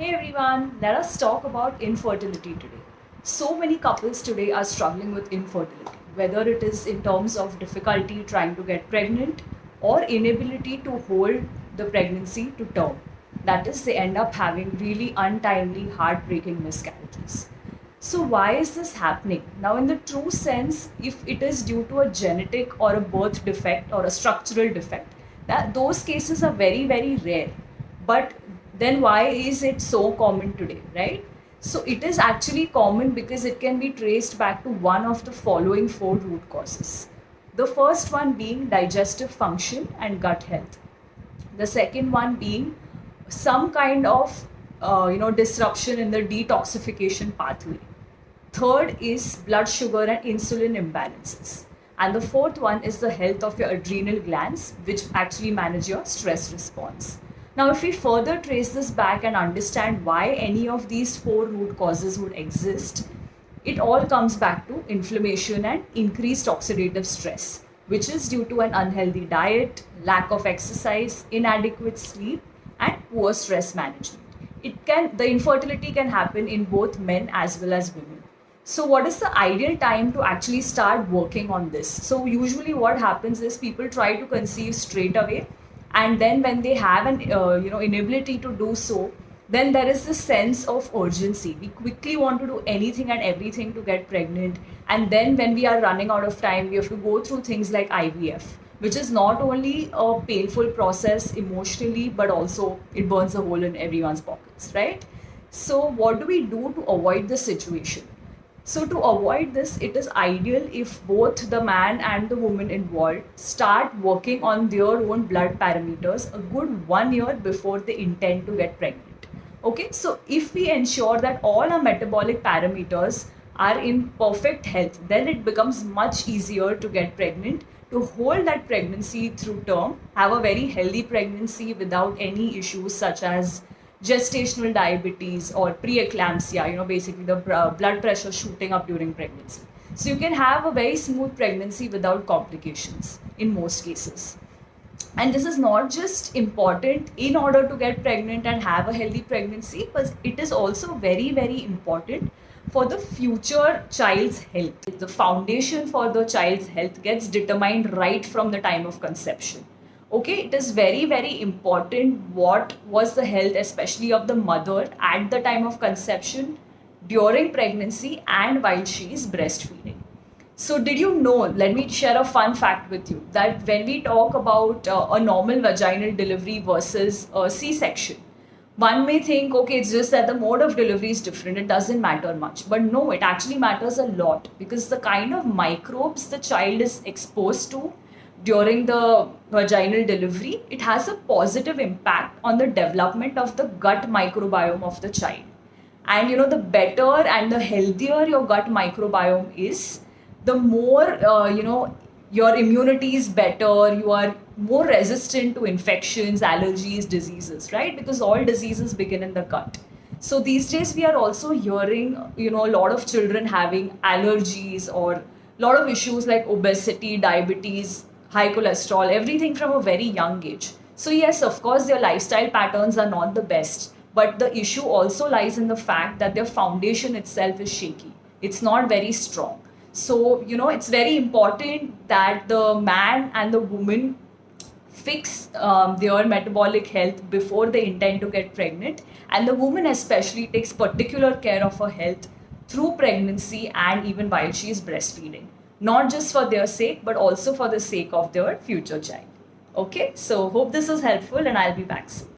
Hey everyone, let us talk about infertility today. So many couples today are struggling with infertility, whether it is in terms of difficulty trying to get pregnant or inability to hold the pregnancy to term. That is, they end up having really untimely, heartbreaking miscarriages. So, why is this happening? Now, in the true sense, if it is due to a genetic or a birth defect or a structural defect, that those cases are very, very rare. But then why is it so common today, right? So it is actually common because it can be traced back to one of the following four root causes. The first one being digestive function and gut health. The second one being some kind of disruption in the detoxification pathway. Third is blood sugar and insulin imbalances. And the fourth one is the health of your adrenal glands, which actually manage your stress response. Now, if we further trace this back and understand why any of these four root causes would exist, it all comes back to inflammation and increased oxidative stress, which is due to an unhealthy diet, lack of exercise, inadequate sleep, and poor stress management. The infertility can happen in both men as well as women. So, what is the ideal time to actually start working on this? So, usually, what happens is people try to conceive straight away, and then when they have an inability to do so, then there is this sense of urgency. We quickly want to do anything and everything to get pregnant, and then when we are running out of time, we have to go through things like IVF, which is not only a painful process emotionally, but also it burns a hole in everyone's pockets, right? So, what do we do to avoid this situation? So, to avoid this, it is ideal if both the man and the woman involved start working on their own blood parameters a good 1 year before they intend to get pregnant. Okay, so if we ensure that all our metabolic parameters are in perfect health, then it becomes much easier to get pregnant, to hold that pregnancy through term, have a very healthy pregnancy without any issues such as gestational diabetes or preeclampsia, basically the blood pressure shooting up during pregnancy. So you can have a very smooth pregnancy without complications in most cases. And this is not just important in order to get pregnant and have a healthy pregnancy, but it is also very, very important for the future child's health. The foundation for the child's health gets determined right from the time of conception. Okay, it is very, very important what was the health, especially of the mother at the time of conception, during pregnancy, and while she is breastfeeding. So, did you know? Let me share a fun fact with you that when we talk about a normal vaginal delivery versus a C section, one may think, okay, it's just that the mode of delivery is different, it doesn't matter much. But no, it actually matters a lot because the kind of microbes the child is exposed to during the vaginal delivery, it has a positive impact on the development of the gut microbiome of the child. And the better and the healthier your gut microbiome is, the more your immunity is better, you are more resistant to infections, allergies, diseases, right? Because all diseases begin in the gut. So these days we are also hearing a lot of children having allergies or a lot of issues like obesity, diabetes, high cholesterol, everything from a very young age. So yes, of course, their lifestyle patterns are not the best, but the issue also lies in the fact that their foundation itself is shaky. It's not very strong. So, it's very important that the man and the woman fix their metabolic health before they intend to get pregnant. And the woman especially takes particular care of her health through pregnancy and even while she is breastfeeding. Not just for their sake, but also for the sake of their future child. Okay, so hope this is helpful and I'll be back soon.